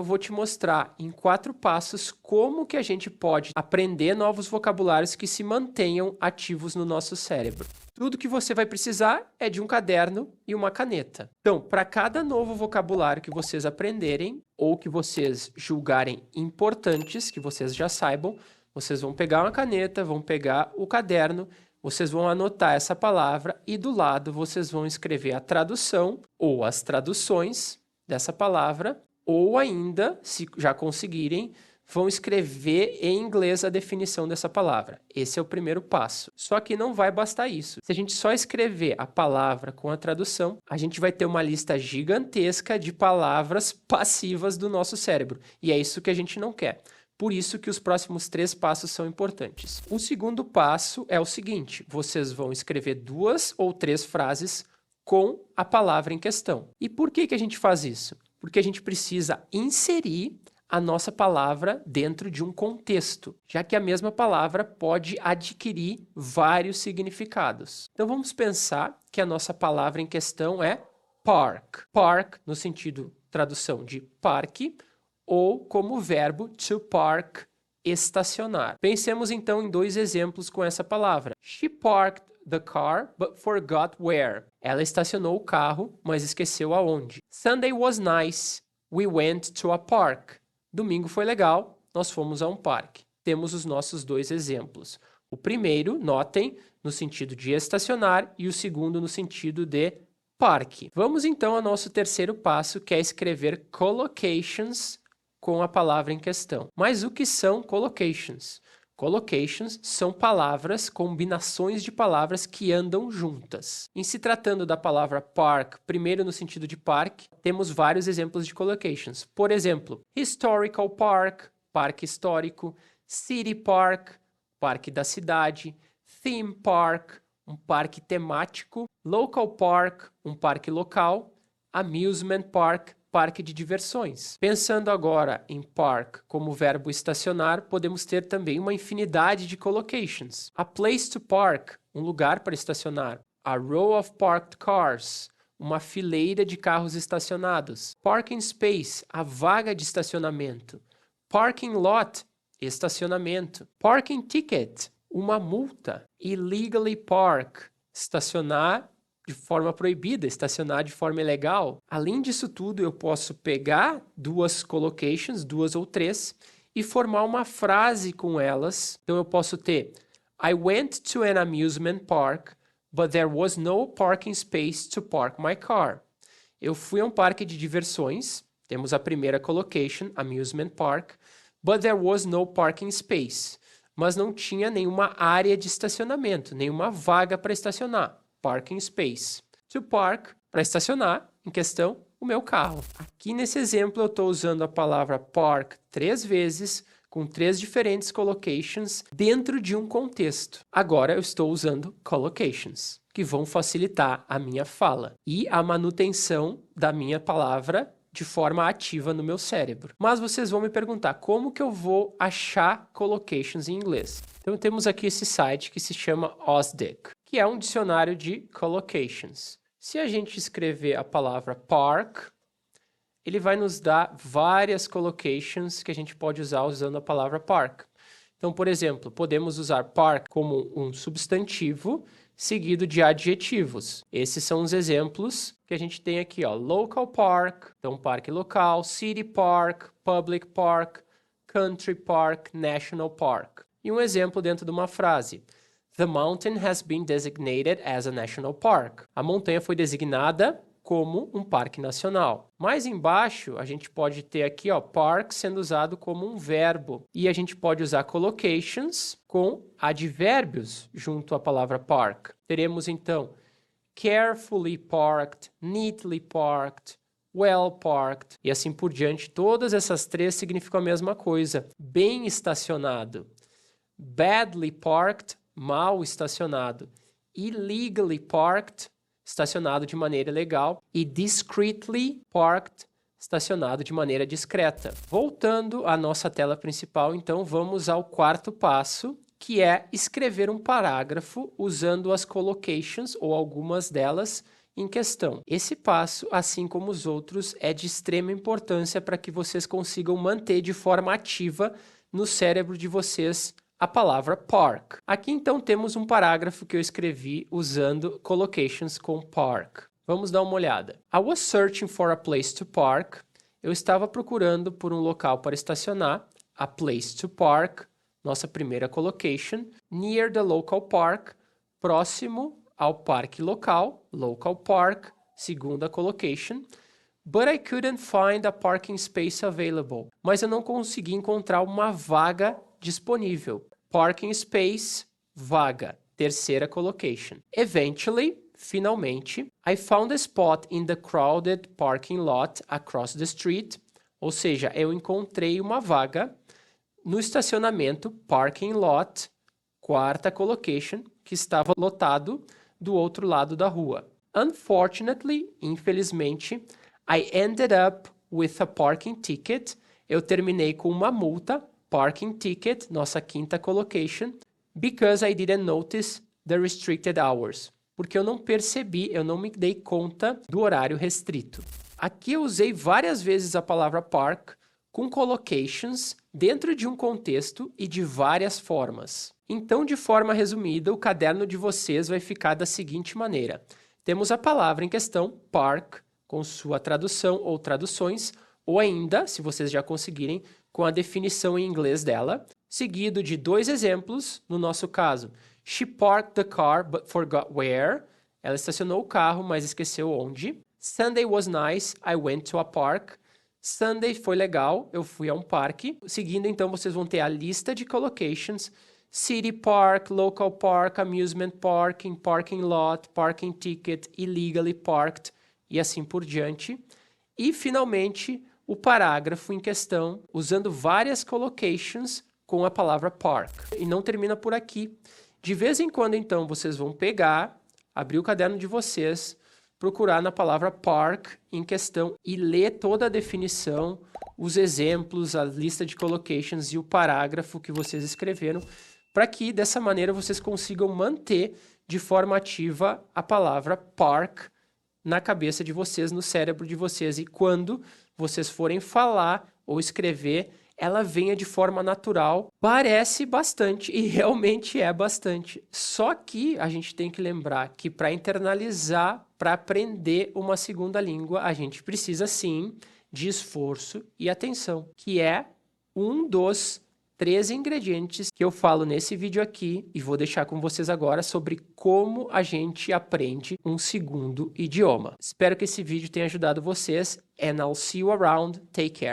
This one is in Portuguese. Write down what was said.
eu vou te mostrar em 4 passos como que a gente pode aprender novos vocabulários que se mantenham ativos no nosso cérebro. Tudo que você vai precisar é de um caderno e uma caneta. Então, para cada novo vocabulário que vocês aprenderem ou que vocês julgarem importantes, que vocês já saibam, vocês vão pegar uma caneta, vão pegar o caderno, vocês vão anotar essa palavra e do lado vocês vão escrever a tradução ou as traduções dessa palavra, ou ainda, se já conseguirem, vão escrever em inglês a definição dessa palavra. Esse é o primeiro passo. Só que não vai bastar isso. Se a gente só escrever a palavra com a tradução, a gente vai ter uma lista gigantesca de palavras passivas do nosso cérebro. E é isso que a gente não quer. Por isso que os próximos 3 passos são importantes. O segundo passo é o seguinte: vocês vão escrever 2 ou 3 frases com a palavra em questão. E por que a gente faz isso? Porque a gente precisa inserir a nossa palavra dentro de um contexto, já que a mesma palavra pode adquirir vários significados. Então vamos pensar que a nossa palavra em questão é park. Park no sentido, tradução de parque, ou como verbo to park, estacionar. Pensemos então em 2 exemplos com essa palavra. She parked the car, but forgot where. Ela estacionou o carro, mas esqueceu aonde. Sunday was nice. We went to a park. Domingo foi legal, nós fomos a um parque. Temos os nossos 2 exemplos. O primeiro, notem, no sentido de estacionar e o segundo no sentido de parque. Vamos então ao nosso terceiro passo, que é escrever collocations com a palavra em questão. Mas o que são collocations? Collocations são palavras, combinações de palavras que andam juntas. Em se tratando da palavra park, primeiro no sentido de parque, temos vários exemplos de collocations. Por exemplo, historical park, parque histórico, city park, parque da cidade, theme park, um parque temático, local park, um parque local, amusement park, parque de diversões. Pensando agora em park como verbo estacionar, podemos ter também uma infinidade de collocations. A place to park, um lugar para estacionar. A row of parked cars, uma fileira de carros estacionados. Parking space, a vaga de estacionamento. Parking lot, estacionamento. Parking ticket, uma multa. Illegally park, estacionar de forma proibida, estacionar de forma ilegal. Além disso tudo, eu posso pegar 2 collocations, 2 ou 3, e formar uma frase com elas. Então eu posso ter I went to an amusement park, but there was no parking space to park my car. Eu fui a um parque de diversões, temos a primeira collocation, amusement park, but there was no parking space. Mas não tinha nenhuma área de estacionamento, nenhuma vaga para estacionar. Parking space. To park, para estacionar, em questão, o meu carro. Aqui nesse exemplo eu estou usando a palavra park 3 vezes, com 3 diferentes collocations dentro de um contexto. Agora eu estou usando collocations, que vão facilitar a minha fala e a manutenção da minha palavra de forma ativa no meu cérebro. Mas vocês vão me perguntar, como que eu vou achar collocations em inglês? Então temos aqui esse site que se chama Ozdic, que é um dicionário de collocations. Se a gente escrever a palavra park, ele vai nos dar várias collocations que a gente pode usar usando a palavra park. Então, por exemplo, podemos usar park como um substantivo seguido de adjetivos. Esses são os exemplos que a gente tem aqui, ó. Local park, então parque local, city park, public park, country park, national park. E um exemplo dentro de uma frase. The mountain has been designated as a national park. A montanha foi designada como um parque nacional. Mais embaixo, a gente pode ter aqui, ó, park sendo usado como um verbo. E a gente pode usar collocations com advérbios junto à palavra park. Teremos, então, carefully parked, neatly parked, well parked, e assim por diante. Todas essas 3 significam a mesma coisa. Bem estacionado. Badly parked, mal estacionado. Illegally parked, estacionado de maneira ilegal. E discreetly parked, estacionado de maneira discreta. Voltando à nossa tela principal, então vamos ao 4º passo, que é escrever um parágrafo usando as collocations ou algumas delas em questão. Esse passo, assim como os outros, é de extrema importância para que vocês consigam manter de forma ativa no cérebro de vocês a palavra park. Aqui então temos um parágrafo que eu escrevi usando collocations com park. Vamos dar uma olhada. I was searching for a place to park. Eu estava procurando por um local para estacionar. A place to park, nossa primeira collocation. Near the local park, próximo ao parque local. Local park, segunda collocation. But I couldn't find a parking space available. Mas eu não consegui encontrar uma vaga disponível. Parking space, vaga, terceira collocation. Eventually, finalmente, I found a spot in the crowded parking lot across the street. Ou seja, eu encontrei uma vaga no estacionamento parking lot, quarta collocation, que estava lotado do outro lado da rua. Unfortunately, infelizmente, I ended up with a parking ticket. Eu terminei com uma multa, parking ticket, nossa quinta collocation, because I didn't notice the restricted hours. Porque eu não percebi, eu não me dei conta do horário restrito. Aqui eu usei várias vezes a palavra park com collocations dentro de um contexto e de várias formas. Então, de forma resumida, o caderno de vocês vai ficar da seguinte maneira. Temos a palavra em questão, park, com sua tradução ou traduções, ou ainda, se vocês já conseguirem, com a definição em inglês dela, seguido de dois exemplos, no nosso caso, she parked the car but forgot where. Ela estacionou o carro, mas esqueceu onde. Sunday was nice, I went to a park. Sunday foi legal, eu fui a um parque. Seguindo, então, vocês vão ter a lista de collocations, city park, local park, amusement parking, parking lot, parking ticket, illegally parked, e assim por diante. E, finalmente, o parágrafo em questão, usando várias collocations com a palavra park. E não termina por aqui. De vez em quando, então, vocês vão pegar, abrir o caderno de vocês, procurar na palavra park em questão e ler toda a definição, os exemplos, a lista de collocations e o parágrafo que vocês escreveram, para que, dessa maneira, vocês consigam manter de forma ativa a palavra park na cabeça de vocês, no cérebro de vocês. E quando vocês forem falar ou escrever, ela venha de forma natural. Parece bastante e realmente é bastante. Só que a gente tem que lembrar que para internalizar, para aprender uma segunda língua, a gente precisa sim de esforço e atenção, que é um dos 3 ingredientes que eu falo nesse vídeo aqui e vou deixar com vocês agora sobre como a gente aprende um segundo idioma. Espero que esse vídeo tenha ajudado vocês and I'll see you around. Take care.